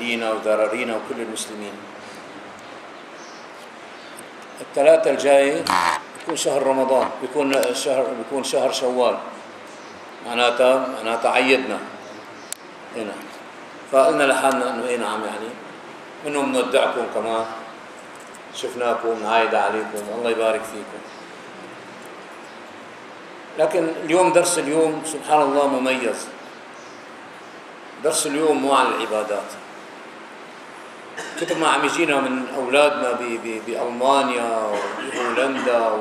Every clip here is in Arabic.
والدينا وذرارينا وكل المسلمين. الثلاثة الجاي بيكون شهر رمضان، بيكون شهر شوال، معناتها عيدنا هنا، فقلنا لحالنا انه اي نعم يعني انه بنودعكم كمان، شفناكم، نعايد عليكم، الله يبارك فيكم. لكن اليوم درس اليوم سبحان الله مميز. درس اليوم مو عن العبادات. كثر ما عم يجينا من اولادنا بالمانيا وبهولندا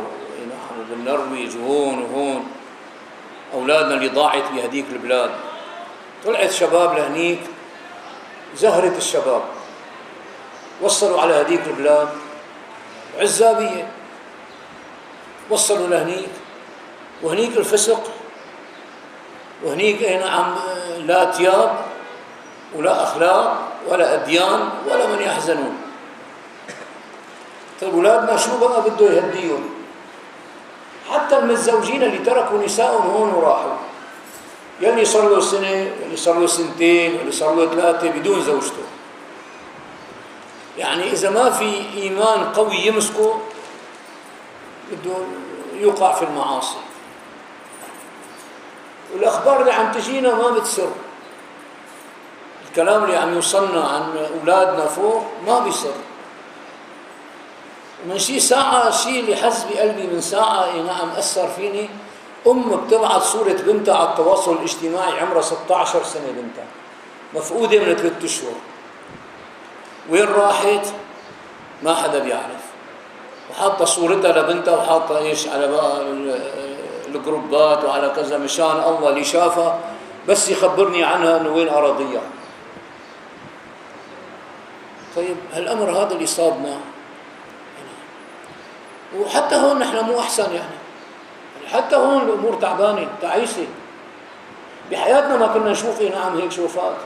وبالنرويج وهون وهون، اولادنا اللي ضاعت بهديك البلاد، طلعت شباب لهنيك زهرة الشباب، وصلوا على هديك البلاد عزابية، وصلوا لهنيك، وهنيك الفسق، وهنيك نعم لا تياب ولا أخلاق ولا أديان ولا من يحزنون. طيب أولادنا شو بقى بده يهديهم؟ حتى المتزوجين اللي تركوا نسائهم هون وراحوا، يلي صار له سنة، يلي صار له سنتين، يلي صار له 3 بدون زوجته، يعني إذا ما في إيمان قوي يمسكه بده يوقع في المعاصي. والأخبار اللي عم تجينا ما بتسر، الكلام اللي عم يوصلنا عن أولادنا فوق ما بيسر. من شي ساعة شيء اللي حس بقلبي من ساعة نعم أثر فيني، بتبعت صورة بنتها على التواصل الاجتماعي، عمرها 16 سنة بنتها، مفقودة من 3 أشهر. وين راحت؟ ما حدا بيعرف. وحاطة صورتها لبنتها وحاطة ايش على بقى الجروبات وعلى كذا، مشان الله اللي شافها بس يخبرني عنها انه وين أراضيها. طيب هالأمر هذا اللي صابنا، وحتى هون نحن مو أحسن يعني، حتى هون الأمور تعبانة تعيسة. بحياتنا ما كنا نشوف نعم هيك شوفات،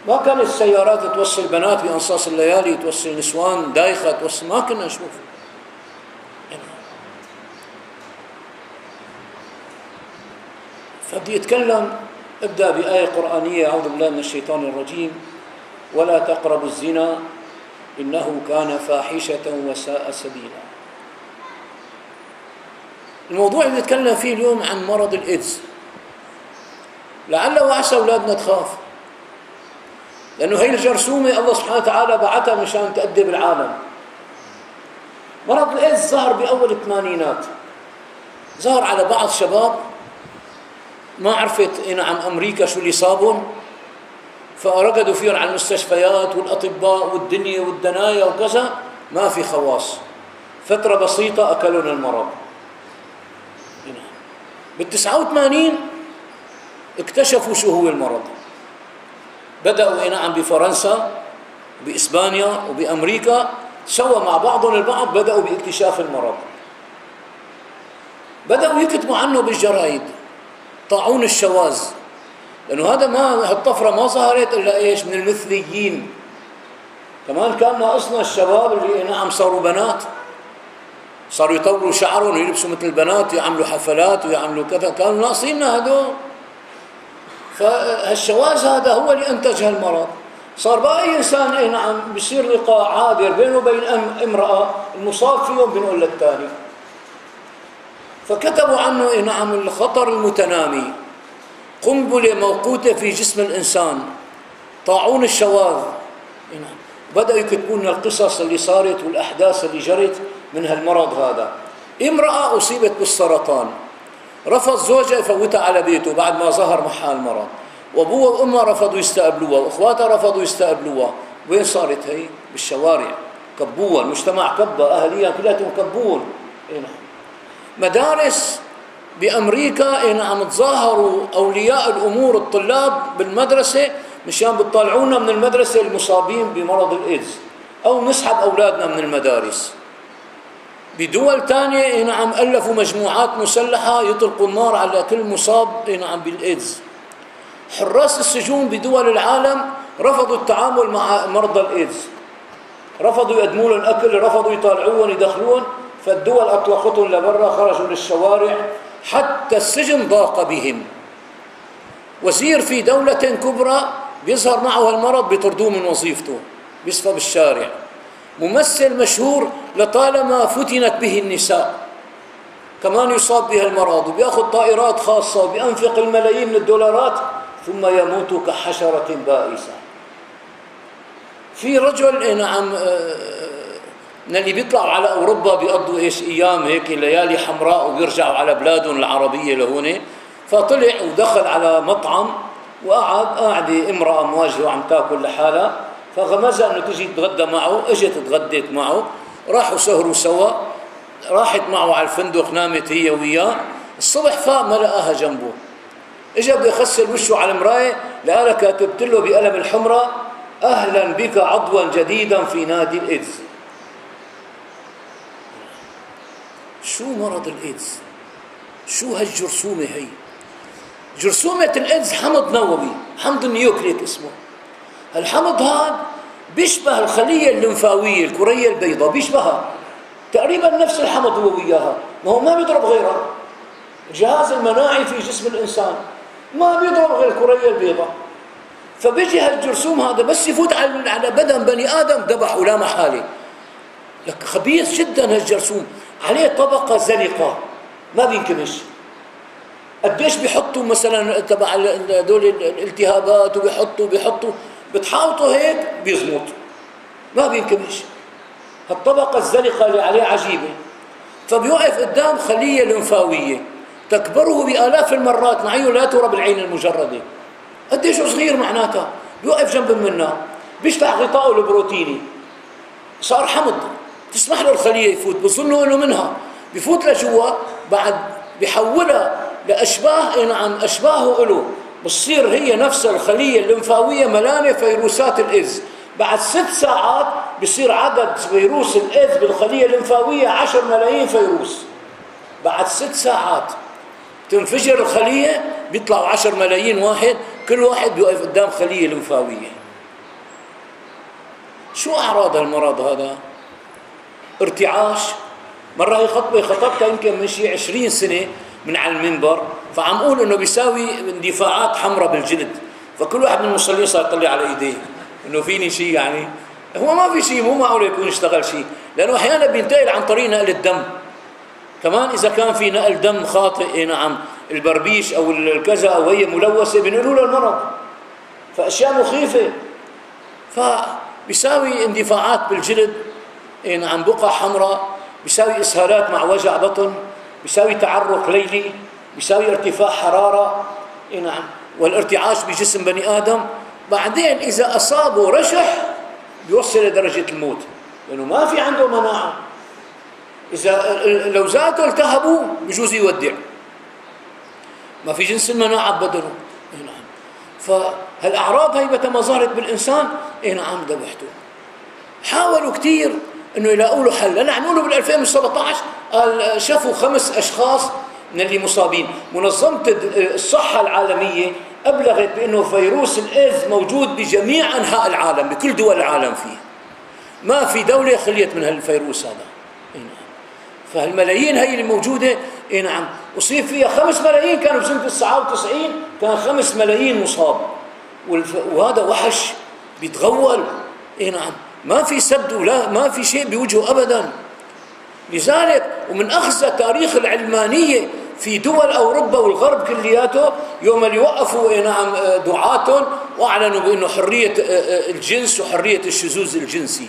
ما كانت السيارات توصل بنات بأنصاص الليالي، توصل نسوان دايخة، توصل، ما كنا نشوف. فبدي أتكلم، أبدأ بآية قرآنية، أعوذ بالله من الشيطان الرجيم: ولا تقربوا الزنا إنه كان فاحشة وساء سبيلا. الموضوع اللي نتكلم فيه اليوم عن مرض الإيدز. لعل وعسى أولادنا تخاف، لأنه هي الجرثومة الله سبحانه وتعالى بعثها مشان تأدب العالم. مرض الإيدز ظهر بأول الثمانينات، ظهر على بعض شباب ما عرفت نعم أمريكا شو اللي صابهم، فرقدوا فيهم على المستشفيات والأطباء والدنيا والدنايا وكذا، ما في خواص. فترة بسيطة أكلون المرض. بال89 اكتشفوا شو هو المرض. بدأوا نعم بفرنسا وبإسبانيا وبأمريكا، سوا مع بعضهم البعض بدأوا باكتشاف المرض. بدأوا يكتبوا عنه بالجرايد، طاعون الشواذ، لأنه هالطفرة ما ظهرت إلا إيش من المثليين. كمان كان ناقصنا الشباب اللي نعم صاروا بنات، صاروا يطولوا شعرهم ويلبسوا مثل البنات ويعملوا حفلات ويعملوا كذا، كانوا ناقصيننا هدول. فهالشواذ هذا هو اللي أنتج هالمرض. صار بقى أي إنسان نعم بيصير لقاء عابر بينه وبين امرأة، المصاب فيهم بنقول للثاني. فكتبوا عنه نعم الخطر المتنامي، قنبلة موقوتة في جسم الإنسان، طاعون الشواذ. بدأوا يكتبون القصص اللي صارت والأحداث اللي جرت من هالمرض هذا. امرأة أصيبت بالسرطان، رفض زوجها يفوتها على بيته بعد ما ظهر معها المرض، وأبوها وأمها رفضوا يستقبلوها، وأخواتها رفضوا يستقبلوها. وين صارت هي؟ بالشوارع، كبوها المجتمع، كبها أهليها كلهم كبوهم. مدارس بأمريكا نعم تظاهروا أولياء الأمور الطلاب بالمدرسة مشان بتطلعونا من المدرسة المصابين بمرض الإيدز، أو نسحب أولادنا من المدارس. بدول تانية نعم ألفوا مجموعات مسلحة يطلقوا النار على كل مصاب نعم بالإيدز. حراس السجون بدول العالم رفضوا التعامل مع مرضى الإيدز، رفضوا يقدموا لهم أكل، رفضوا يطالعوهم يدخلوهم، فالدول أطلقتهم لبرا، خرجوا للشوارع، حتى السجن ضاق بهم. وزير في دولة كبرى بيظهر معه هالمرض بيطردوه من وظيفته، بيصفى بالشارع. ممثل مشهور لطالما فتنت به النساء كمان يصاب بهالمرض وبياخذ طائرات خاصة وبينفق الملايين من الدولارات ثم يموت كحشرة بائسة. في رجل نعم من اللي بيطلعوا على أوروبا بيقضوا أيام هيك ليالي حمراء وبيرجعوا على بلادهم العربية لهون، فطلع ودخل على مطعم قاعدة امرأة مواجهة وعم تاكل لحالها، فغمزها انه تجي تتغدى معه، اجت تغديت معه، راحوا سهروا سوا، راحت معه على الفندق نامت هي وياه، الصبح فاق ما لقاها جنبه، اجى بده يغسل وشه على المراية لقاها كاتبت له بقلم الحمراء اهلا بك عضوا جديدا في نادي الايدز. شو مرض الايدز؟ شو هالجرثومة هي؟ جرثومة الايدز حمض نووي، حمض النيوكليك اسمه. الحمض هذا بيشبه الخلية الليمفاوية الكرية البيضاء، بيشبهها تقريبا نفس الحمض هو وياها، ما هو ما بيضرب غيرها. الجهاز المناعي في جسم الإنسان ما بيضرب غير الكرية البيضاء، فبيجي هالجرثوم هذا بس يفوت على بدن بني آدم ذبحه لا محالة. لك خبيث جدا هالجرثوم، عليه طبقة زلقة ما بينكمش. قديش بيحطوا مثلا تبع هذول الالتهابات وبيحطوا بتحاوطوا هيك بيزمط ما بينكمش. هالطبقة الزلقة اللي عليه عجيبة، فبيوقف قدام خلية لمفاوية تكبره بآلاف المرات معيه لا ترى بالعين المجردة. قديش صغير معناتها، بيوقف جنب منها بيفتح غطاءه البروتيني، صار حمض تسمح له الخلية يفوت، بظنوا انه منها بيفوت لجوا، بعد بيحولها لأشباه نعم أشباهه له، بتصير هي نفس الخلية الليمفاوية ملانة فيروسات الإيدز. بعد 6 ساعات بصير عدد فيروس الإيدز بالخلية الليمفاوية 10 ملايين فيروس. بعد 6 ساعات تنفجر الخلية بيطلعوا 10 ملايين واحد، كل واحد بيوقف قدام خلية ليمفاوية. شو أعراض المرض هذا؟ ارتعاش. مرة هي خطبة خطبتها يمكن من شي 20 سنة من على المنبر، فعم اقول انه بيساوي اندفاعات حمراء بالجلد، فكل واحد من المصلين صار يطلع على ايديه انه فيني شيء. يعني هو ما في شيء، مو معقول يكون اشتغل شيء، لانه احيانا بينتقل عن طريق نقل الدم كمان. اذا كان في نقل دم خاطئ نعم البربيش او الكذا او هي ملوثه بينقلوا له المرض، فاشياء مخيفه. فبيساوي اندفاعات بالجلد نعم، بقع حمراء، بيساوي اسهالات مع وجع بطن، بيساوي تعرق ليلي، بيساوي ارتفاع حرارة نعم، والارتعاش بجسم بني آدم. بعدين إذا أصابه رشح بيوصل لدرجة الموت، لأنه ما في عنده مناعة. إذا لو ذاته التهبوا بجوز يودع، ما في جنس المناعة ببدنه نعم. فهالأعراض هي متى ما ظهرت بالإنسان نعم ذبحته. حاولوا كثير انه يلاقوا له حل. هلا عم يقولوا بال 2017 قال شافوا 5 اشخاص من اللي مصابين. منظمة الصحة العالمية ابلغت بانه فيروس الايدز موجود بجميع انحاء العالم، بكل دول العالم فيه، ما في دولة خليت من هالفيروس هذا. فهالملايين هي اللي موجودة نعم، اصيب فيها 5 ملايين، كانوا بسنة 99 كان 5 ملايين مصاب، وهذا وحش بيتغول نعم، ما في سد ولا ما في شيء بوجهه أبدا. لذلك ومن أخذ تاريخ العلمانية في دول أوروبا والغرب كلياته، يوم اللي وقفوا نعم دعاتهم وأعلنوا بأنه حرية الجنس وحرية الشذوذ الجنسي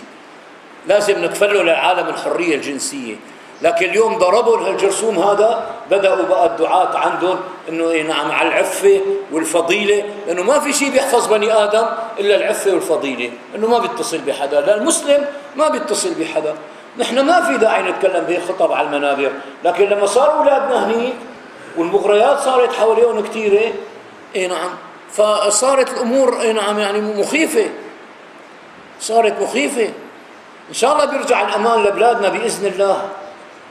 لازم نكفله للعالم الحرية الجنسية، لكن اليوم ضربوا هالجرثوم هذا، بدأوا بقى الدعاة عندهم انه نعم على العفة والفضيلة، لانه ما في شيء بيحفظ بني آدم الا العفة والفضيلة، انه ما بيتصل بحدا، لأن المسلم ما بيتصل بحدا. نحن ما في داعي نتكلم بهيك خطب على المنابر، لكن لما صاروا اولادنا هنيك والمغريات صارت حواليهم كثيرة نعم، فصارت الامور نعم يعني مخيفة، صارت مخيفة. ان شاء الله بيرجع الامان لبلادنا باذن الله،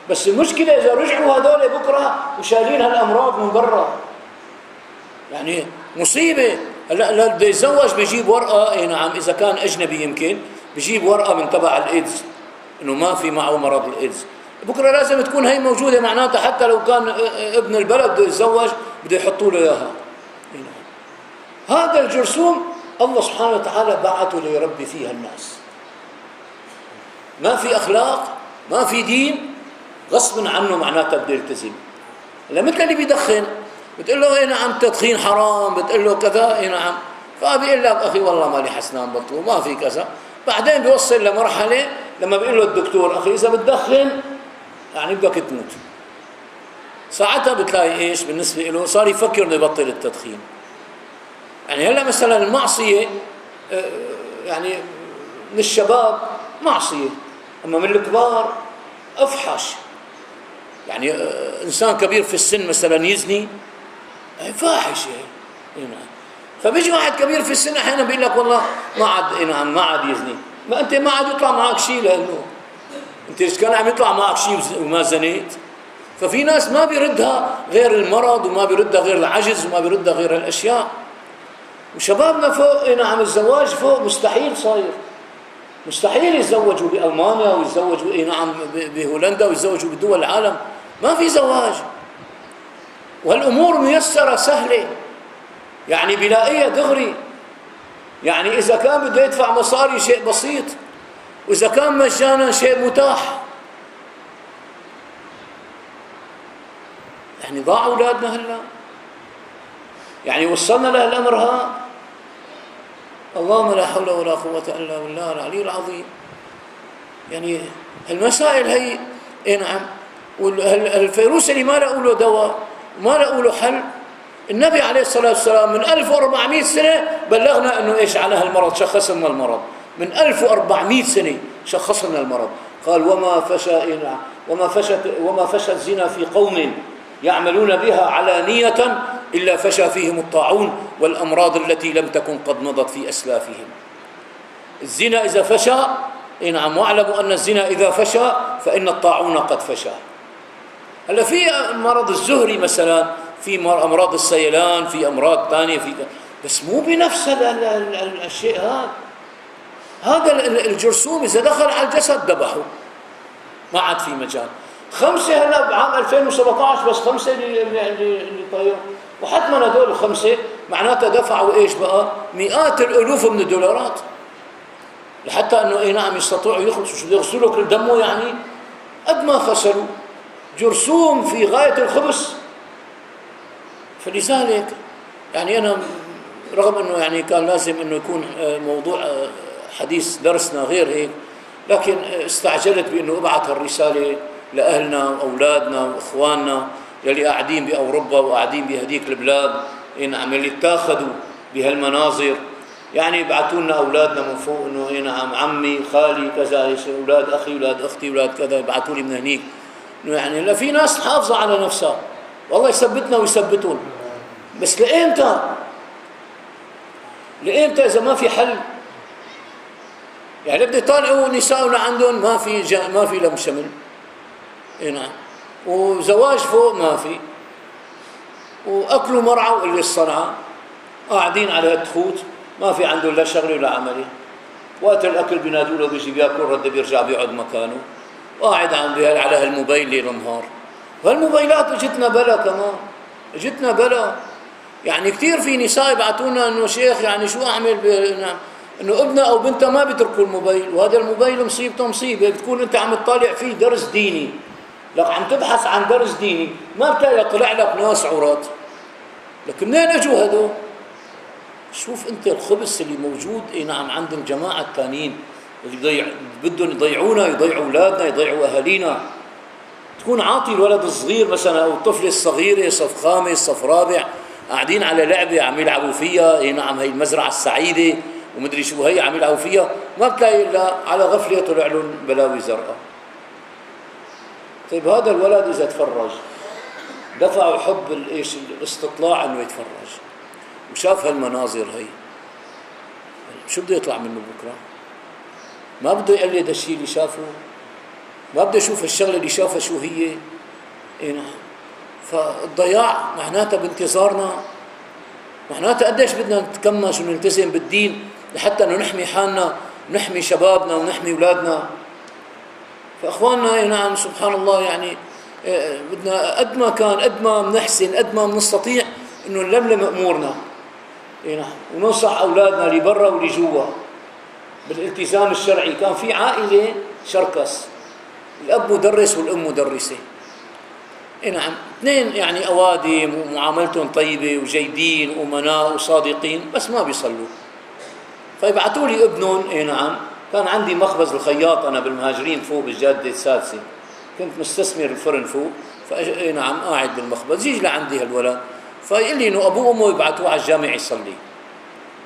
بس المشكلة إذا رجعوا هذول بكرة وشايلين هالأمراض من برا، يعني مصيبة. هلا بده يتزوج بيجيب ورقة نعم، إذا كان أجنبي يمكن بيجيب ورقة من تبع الإيدز إنه ما في معه مرض الإيدز. بكرة لازم تكون هي موجودة، معناتها حتى لو كان ابن البلد بده يتزوج بده يحطوا له إياها. هذا الجرثوم الله سبحانه وتعالى بعثه ليربي فيها الناس. ما في أخلاق، ما في دين، غصبا عنه معناتها بده يلتزم. مثل اللي بيدخن بتقول له اي نعم التدخين حرام، بتقول له كذا اي نعم، فبيقول لك اخي والله مالي حسنان بطلوا ما في كذا. بعدين بيوصل لمرحله لما بيقول له الدكتور اخي اذا بتدخن يعني بدك تموت، ساعتها بتلاقي ايش بالنسبه له صار يفكر انه يبطل التدخين. يعني هلا مثلا المعصيه يعني من الشباب معصيه، اما من الكبار افحش. يعني انسان كبير في السن مثلا يزني فاحش يعني. فبيجي واحد كبير في السن احيانا بيقول لك والله ما عاد ما عاد يزني. ما انت ما عاد يطلع معك شيء، لانه انت اذا كان عم يطلع معك شيء وما زنيت. ففي ناس ما بيردها غير المرض، وما بيردها غير العجز، وما بيردها غير الاشياء. وشبابنا فوق نعم الزواج فوق مستحيل صاير، مستحيل يتزوجوا بألمانيا ويتزوجوا نعم بهولندا ويتزوجوا بدول العالم، ما في زواج. والأمور ميسرة سهلة، يعني بلاقيها دغري. يعني إذا كان بده يدفع مصاري شيء بسيط، وإذا كان مجانا شيء متاح. يعني ضاع أولادنا هلا، يعني وصلنا لهالأمر ها. اللهم لا حول ولا قوة إلا بالله العلي العظيم. يعني المسائل هي نعم. والفيروس اللي ما لقوا له دواء وما لقوا له حل، النبي عليه الصلاة والسلام من 1400 سنة بلغنا أنه إيش على هالمرض، شخص لنا المرض من 1400 سنة، شخص لنا المرض. قال وما فشى الزنا في قوم يعملون بها علانية إلا فشى فيهم الطاعون والأمراض التي لم تكن قد مضت في أسلافهم. الزنا إذا فشى نعم، واعلموا أن الزنا إذا فشى فإن الطاعون قد فشى. هلا في مرض الزهري مثلا، في أمراض السيلان، في أمراض ثانية، في بس مو بنفس الشيء هذا الجرثوم إذا دخل على الجسد ذبحه، ما عاد في مجال. 5 هلا بعام 2017 بس 5 اللي طيروا، وحتما هذول 5 معناتها دفعوا ايش بقى؟ مئات الالوف من الدولارات لحتى انه نعم يستطيعوا يغسلوا كل دمه. يعني قد ما خسروا جرثوم في غايه الخبث. فلذلك يعني انا رغم انه يعني كان لازم انه يكون موضوع حديث درسنا غير هيك، لكن استعجلت بانه ابعث الرساله لأهلنا وأولادنا وإخواننا يلي قاعدين بأوروبا وقاعدين بهديك البلاد نعم، يلي اتاخذوا بهالمناظر. يعني يبعثوا لنا أولادنا من فوق إنه نعم عمي خالي كذا، أولاد أخي أولاد أختي أولاد كذا، يبعثوا لي من هنيك. يعني لا، في ناس حافظة على نفسها والله يثبتنا ويثبتون، بس لإمتى إذا ما في حل؟ يعني بده يطالعوا نساءنا عندهم ما في لم شمل نعم، وزواج فوق ما في، واكلوا مرعى واللي الصنعه قاعدين على التخوت، ما في عندهم لا شغله ولا عمله. وقت الاكل بينادوا له بيجي بياكل، رد بيرجع بيقعد مكانه وقاعد على هالموبايل ليل نهار. وهالموبايلات اجتنا بلا كمان، اجتنا بلا. يعني كثير في نساء يبعثونا انه شيخ يعني شو اعمل نعم، انه ابنها او بنتها ما بيتركوا الموبايل، وهذا الموبايل مصيبته مصيبه. بتكون انت عم تطالع فيه درس ديني، لك عم تبحث عن درس ديني، ما بتلاقي طلع لك ناس عورات. لكن منين اجوا هذول؟ شوف انت الخبث اللي موجود نعم عند الجماعه الثانيين اللي بدهم يضيعونا، يضيعوا اولادنا، يضيعوا اهالينا. تكون عاطي الولد الصغير مثلا او الطفله الصغيره صف 5 صف 4 قاعدين على لعبه عم يلعبوا فيها نعم، هي المزرعه السعيده ومدري شو هي عم يلعبوا فيها، ما بتلاقي الا على غفله طلع لهم بلاوي زرقاء. طيب هذا الولد اذا تفرج دفعوا حب الاستطلاع انه يتفرج وشاف هالمناظر هي، شو بده يطلع منه بكره؟ ما بده يقلد الشيء اللي شافه، ما بده يشوف الشغله اللي شافها شو هي. نعم. فالضياع معناتها بانتظارنا، معناتها قديش بدنا نتكمش ونلتزم بالدين لحتى انه نحمي حالنا، نحمي شبابنا ونحمي اولادنا. فاخواننا نعم سبحان الله، يعني بدنا قد ما كان، قد ما بنحسن، قد ما بنستطيع انه نلملم امورنا. إيه نعم. وننصح أولادنا اللي برا واللي جوا بالالتزام الشرعي. كان في عائلة شركس، الأب مدرس والأم مدرسة، إيه نعم، اثنين يعني أوادم ومعاملتهم طيبة وجيدين وأمناء وصادقين، بس ما بيصلوا. فيبعثوا لي ابنهم، إيه نعم. كان عندي مخبز الخياط أنا بالمهاجرين فوق بالجادة السادسة، كنت مستثمر الفرن فوق، إيه نعم قاعد بالمخبز، يجي لعندي هالولد فيقول لي إنه أبوه وأمه يبعثوه على الجامع يصلي،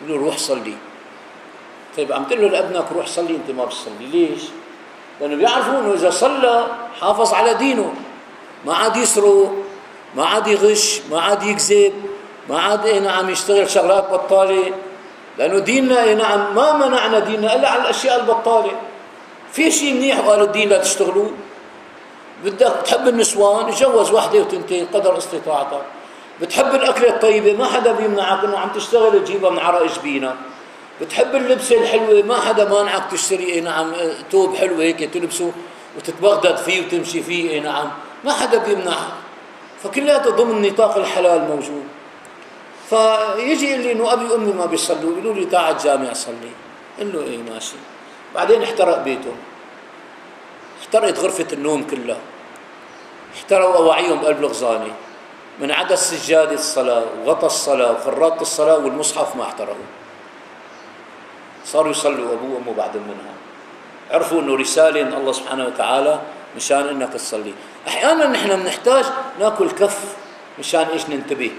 يقول له روح صلي. طيب عم تقول له لابنك روح صلي، أنت ما بتصلي، ليش؟ لأنه بيعرفوا إنه إذا صلى حافظ على دينه، ما عاد يسرق، ما عاد يغش، ما عاد يكذب، ما عاد إيه نعم يشتغل شغلات بطالة، لأنه ديننا إيه نعم ما منعنا ديننا إلا على الأشياء البطالة. في شيء منيح وقال الدين لا تشتغلوا، بدك تحب النسوان تجوز وحده وتنتين قدر استطاعتك، بتحب الأكلة الطيبة ما حدا بيمنعك إنه عم تشتغل تجيبها من عرق جبينك، بتحب اللبسة الحلوة ما حدا مانعك تشتري إيه نعم ثوب حلو هيك تلبسه وتتبغدد فيه وتمشي فيه، إيه نعم ما حدا بيمنعك، فكلياته ضمن نطاق الحلال موجود. فيجي يقول لي إنه أبي وأمي ما بيصلوا، يقولوا لي تعال الجامع صلي، قل له إيه ماشي. بعدين احترق بيته، احترقت غرفة النوم كلها، احترقوا أواعيهم بقلب الغزانة، من عدا سجادة الصلاة وغطى الصلاة وخراطة الصلاة والمصحف ما احترقوا. صاروا يصلوا أبوه وأمه بعد منها، عرفوا إنه رسالة من الله سبحانه وتعالى مشان إنك تصلي. أحيانا نحن بنحتاج ناكل كف مشان إيش ننتبه.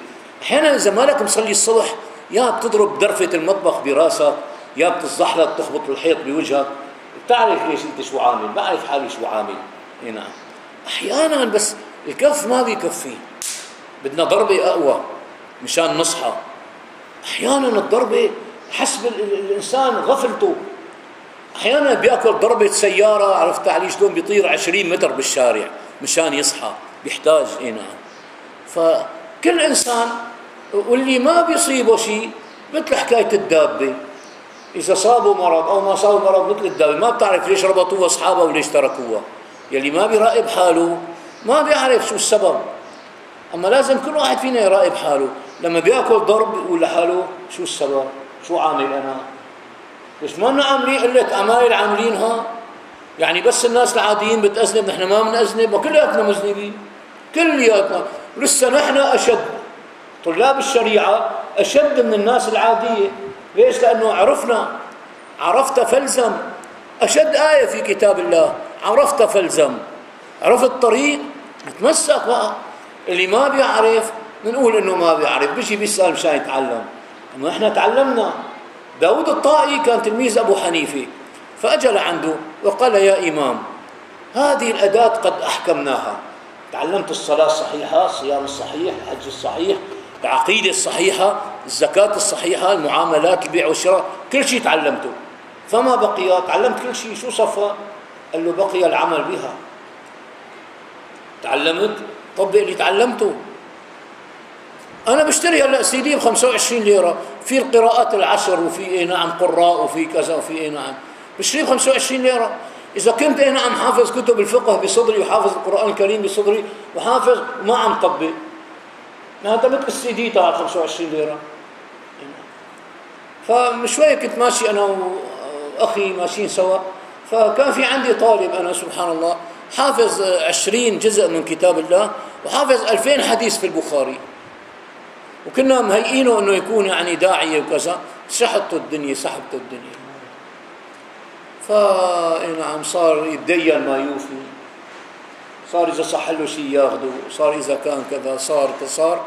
أحيانا إذا مالك مصلي الصبح يا بتضرب درفة المطبخ براسك يا بتتزحلق تخبط الحيط بوجهك، بتعرف ليش أنت شو عامل، بعرف حالي شو عامل. إيه نعم. أحيانا بس الكف ما بيكفي، بدنا ضربة أقوى مشان نصحى. أحيانا الضربة حسب الإنسان غفلته، أحيانا بيأكل ضربة سيارة، عرفت علي شلون بيطير 20 متر بالشارع مشان يصحى، بيحتاج. إيه نعم. فكل إنسان واللي ما بيصيبه شيء مثل حكاية الدابة، إذا صابوا مرض أو ما صابوا مرض مثل الدابة ما بتعرف ليش ربطوها أصحابها وليش تركوها. يلي ما بيراقب حاله ما بيعرف شو السبب. أما لازم كل واحد فينا يراقب حاله، لما بيأكل ضرب يقول لحاله شو السبب، شو عامل أنا، ليش ما عاملين قلة أعمال عاملينها. يعني بس الناس العاديين بتأذنب، نحن ما بنأذنب وكلياتنا مذنبين كلياتنا. ولسه نحن أشد، طلاب الشريعة أشد من الناس العادية. ليش؟ لأنه عرفنا، عرفت فالزم، أشد آية في كتاب الله عرفت فالزم، عرفت الطريق نتمسك بقى. اللي ما بيعرف بنقول إنه ما بيعرف، بيجي بيسأل مشان يتعلم. أما إحنا تعلمنا. داود الطائي كان تلميذ أبو حنيفة، فأجى لعنده وقال يا إمام هذه الأداة قد أحكمناها، تعلمت الصلاة الصحيحة، الصيام الصحيح، الحج الصحيح، العقيدة الصحيحة، الزكاة الصحيحة، المعاملات، البيع والشراء، كل شيء تعلمته، فما بقي، تعلمت كل شيء، شو صفى؟ قال له بقي العمل بها. تعلمت طبق اللي تعلمته. أنا بشتري هلا CD ب25 ليرة، في القراءات العشر وفي إيه نعم قراء وفي كذا وفي إيه نعم، بشتري ب25 ليرة. إذا كنت إيه نعم حافظ كتب الفقه بصدري وحافظ القرآن الكريم بصدري وحافظ وما عم طبق، هذا مثل الCD تاع 25 ليرة. فشوية كنت ماشي أنا وأخي ماشيين سوا، فكان في عندي طالب أنا سبحان الله حافظ 20 جزء من كتاب الله وحافظ 2000 حديث في البخاري، وكنا مهيئينه انه يكون يعني داعيه وكذا، سحبته الدنيا. نعم صار يتدين ما يوفي، صار اذا صح له شيء ياخذه، صار اذا كان كذا صار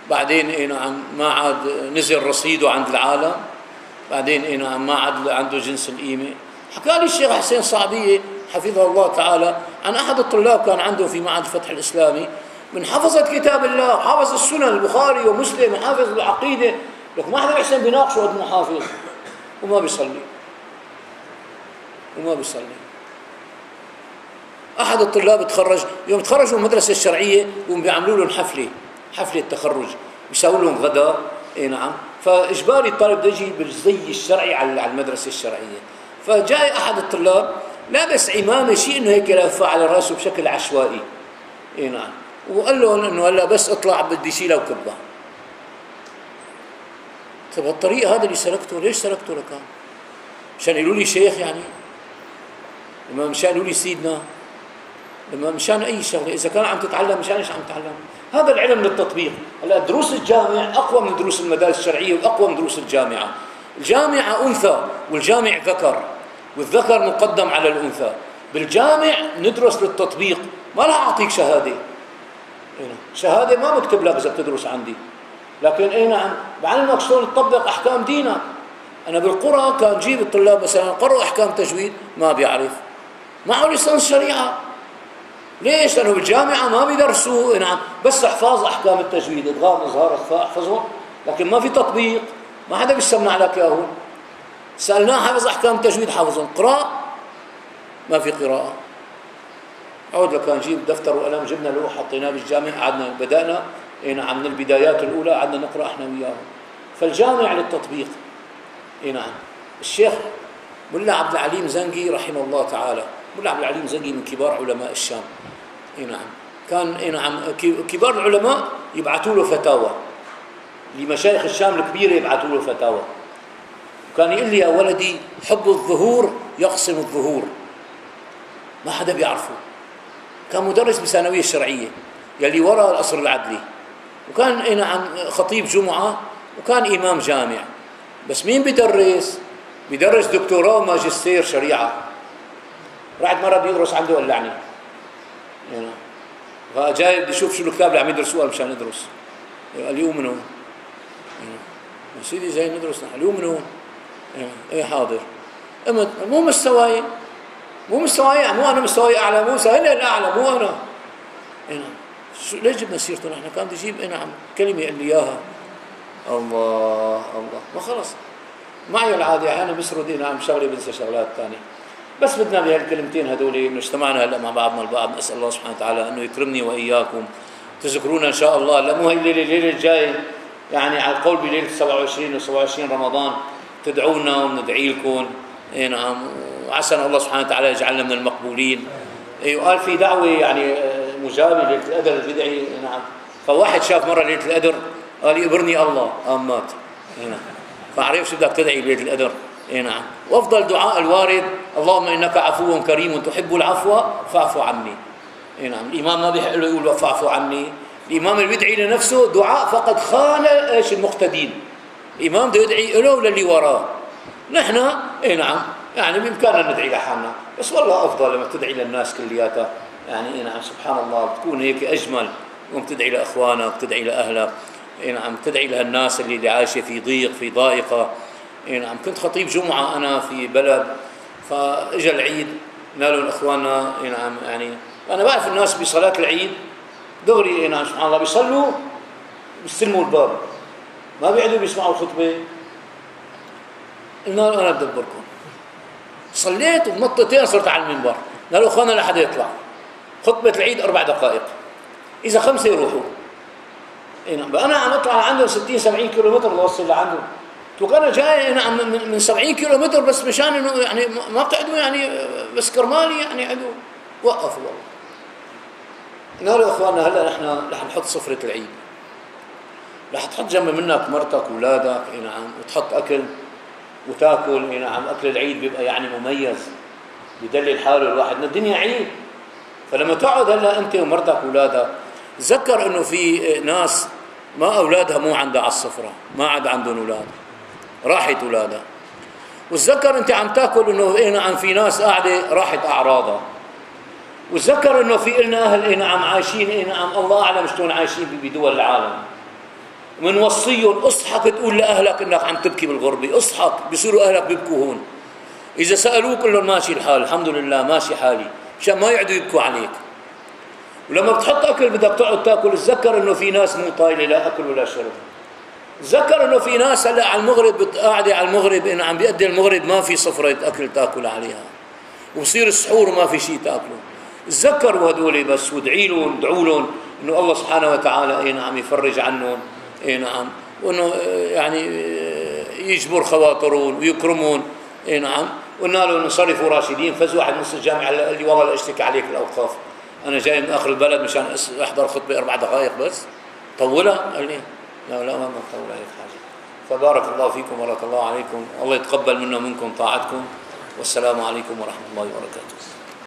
بعدين نعم ما عاد نزل رصيده عند العالم، بعدين نعم ما عاد عنده جنس القيمه. حكى لي الشيخ حسين صعبيه حفظه الله تعالى عن احد الطلاب كان عنده في معهد الفتح الاسلامي، من حفظة كتاب الله، حافظ السنن البخاري ومسلم، حافظ العقيدة، لك ما حدا يحسن بيناقشه قد ما حافظ وما بيصلي. أحد الطلاب تخرج، يوم تخرجوا من المدرسة الشرعية يوم بيعملوا لهم حفلة تخرج، بيساووا لهم غداء. إيه نعم. فإجباري الطالب بده يجي بالزي الشرعي على المدرسة الشرعية. فجاء أحد الطلاب لابس عمامة شيء إنه هيك لافة على رأسه بشكل عشوائي. إيه نعم. وقال لهم انه هلا بس اطلع بدي شيلها وكبها. طيب الطريق هذا اللي سلكته ليش سلكته لكان؟ مشان يقولوا لي شيخ يعني؟ لما مشان يقولوا لي سيدنا؟ لما مشان اي شغله؟ اذا كان عم تتعلم مشان ايش عم تتعلم؟ هذا العلم للتطبيق. هلا دروس الجامع اقوى من دروس المدارس الشرعيه واقوى من دروس الجامعه. الجامعه انثى والجامع ذكر، والذكر مقدم على الانثى. بالجامع ندرس للتطبيق، ما راح اعطيك شهاده. شهاده ما بكتب لك اذا بتدرس عندي، لكن اي نعم بعلمك شلون تطبق احكام دينك. انا بالقرى كان جيب الطلاب مثلا قرأوا احكام تجويد ما بيعرف، معه ليسانس شريعه. ليش؟ لانه بالجامعه ما بيدرسوا نعم بس احفاظ احكام التجويد، ادغام اظهار اخفاء احفظهم، لكن ما في تطبيق. ما حدا بيسمع لك اياهم. سالناه حفظ احكام التجويد حافظهم، قراء ما في قراءه. عود لكان نجيب دفتر وقلم، جبنا له حطيناه بالجامع، قعدنا بدانا نعم من البدايات الاولى قعدنا نقرا احنا وياهم. فالجامع للتطبيق. نعم الشيخ ملا عبد العليم زنقي رحمه الله تعالى، ملا عبد العليم زنقي من كبار علماء الشام. نعم كان نعم كبار العلماء يبعثوا له فتاوى، لمشايخ الشام الكبيره يبعثوا له فتاوى. وكان يقول لي يا ولدي حب الظهور يقسم الظهور. ما حدا بيعرفه. كان مدرس بالثانويه الشرعيه يلي وراء القصر العدلي، وكان نعم خطيب جمعه، وكان امام جامع. بس مين بيدرس؟ بيدرس دكتوراه وماجستير شريعه. رحت مره بيدرس عنده قلعني يعني، فجاي بدي اشوف شو الكتاب اللي عم يدرسوها مشان ندرس. قال لي قوم من هون. يا سيدي جاي ندرس نحن، قوم من هون. ايه حاضر. مو مستواي، مو مستواي، مو انا مستواي اعلى، مو سهل الاعلى، مو انا. ليش جبنا سيرته نحن؟ كان بده يجيب نعم كلمه قال لي اياها. الله الله، ما خلص معي العاده احيانا بسرد نعم شغله بنسى شغلات ثانيه. بس بدنا بهالكلمتين هدول انه اجتمعنا هلا مع بعضنا البعض، نسال الله سبحانه وتعالى انه يكرمني واياكم، تذكرونا ان شاء الله. لا مو هي الليله الجاي يعني على القول بليله 27 و27 رمضان تدعونا وندعي لكم. نعم وعسى الله سبحانه وتعالى يجعلنا من المقبولين. وقال في دعوه يعني مجابه ليله القدر البدعي. نعم فواحد شاف مره ليله القدر قال يقبرني الله، قام مات. نعم فعرف شو بدك تدعي بليله القدر. نعم وافضل دعاء الوارد اللهم انك عفو كريم تحب العفو فاعف عني. نعم الامام ما بيحق له يقول فاعف عني. الامام اللي بيدعي لنفسه دعاء فقد خان ايش المقتدين. الامام بده يدعي له وللي وراه. نحن نعم يعني بامكاننا ندعي لحالنا، بس والله افضل لما تدعي للناس كلياتها. يعني نعم سبحان الله بتكون هيك اجمل، وبتدعي لاخوانك، بتدعي لاهلك. نعم تدعي لهالناس اللي عايشه في ضيق في ضائقه. نعم كنت خطيب جمعه انا في بلد، فاجى العيد نالوا اخواننا. نعم يعني انا بعرف الناس بصلاه العيد دغري نعم سبحان الله بيصلوا بيستلموا الباب، ما بيقعدوا بيسمعوا الخطبه. قلنا انا بدبركم، صليت وبنطتين صرت على المنبر. قالوا اخوانا لا حدا يطلع، خطبه العيد 4 دقائق، اذا 5 يروحوا. نعم انا عم اطلع عندهم 60 70 كيلومتر بوصل لعندهم. وكان جاي نعم من 70 كيلومتر بس مشان انه يعني ما بتقعدوا يعني بس كرمالي يعني قعدوا. وقفوا والله. قالوا اخواننا هلا نحن رح نحط سفره العيد، رح تحط جنب منك مرتك واولادك. نعم وتحط اكل وتاكل. نعم اكل العيد بيبقى يعني مميز، بدلل حاله الواحد، الدنيا عيد. فلما تقعد هلا انت ومرتك واولادك، تذكر انه في ناس ما اولادها مو عندها على السفره، ما عاد عندهم اولاد، راحت اولادها. وتذكر انت عم تاكل انه نعم في ناس قاعده راحت اعراضها. وتذكر انه في لنا اهل نعم عايشين نعم الله اعلم شلون عايشين بدول العالم. منوصيهم اصحك تقول لاهلك انك عم تبكي بالغربه، اصحك بيصيروا اهلك بيبكوا هون. اذا سالوك قل لهم ماشي الحال الحمد لله ماشي حالي، مشان ما يقعدوا يبكوا عليك. ولما بتحط اكل بدك تقعد تاكل، تذكر انه في ناس مو طايله لا اكل ولا شرب. تذكر انه في ناس هلا على المغرب قاعده على المغرب عم بيأدي المغرب ما في سفره اكل تاكل عليها، وبصير السحور وما في شيء تاكله. تذكروا هذول بس وادعي لهم، ادعوا لهم انه الله سبحانه وتعالى نعم يفرج عنهم. نعم وانه يعني يجبر خواطرهم ويكرمهم. نعم قلنا له انصرفوا راشدين. فز واحد نص الجامعه قال لي والله لا اشتكي عليك الاوقاف، انا جاي من اخر البلد مشان احضر خطبه 4 دقائق بس. طولها؟ قال لي لا ما طولها هيك حاجه. فبارك الله فيكم وبارك الله عليكم، الله يتقبل منا ومنكم طاعتكم، والسلام عليكم ورحمة الله وبركاته.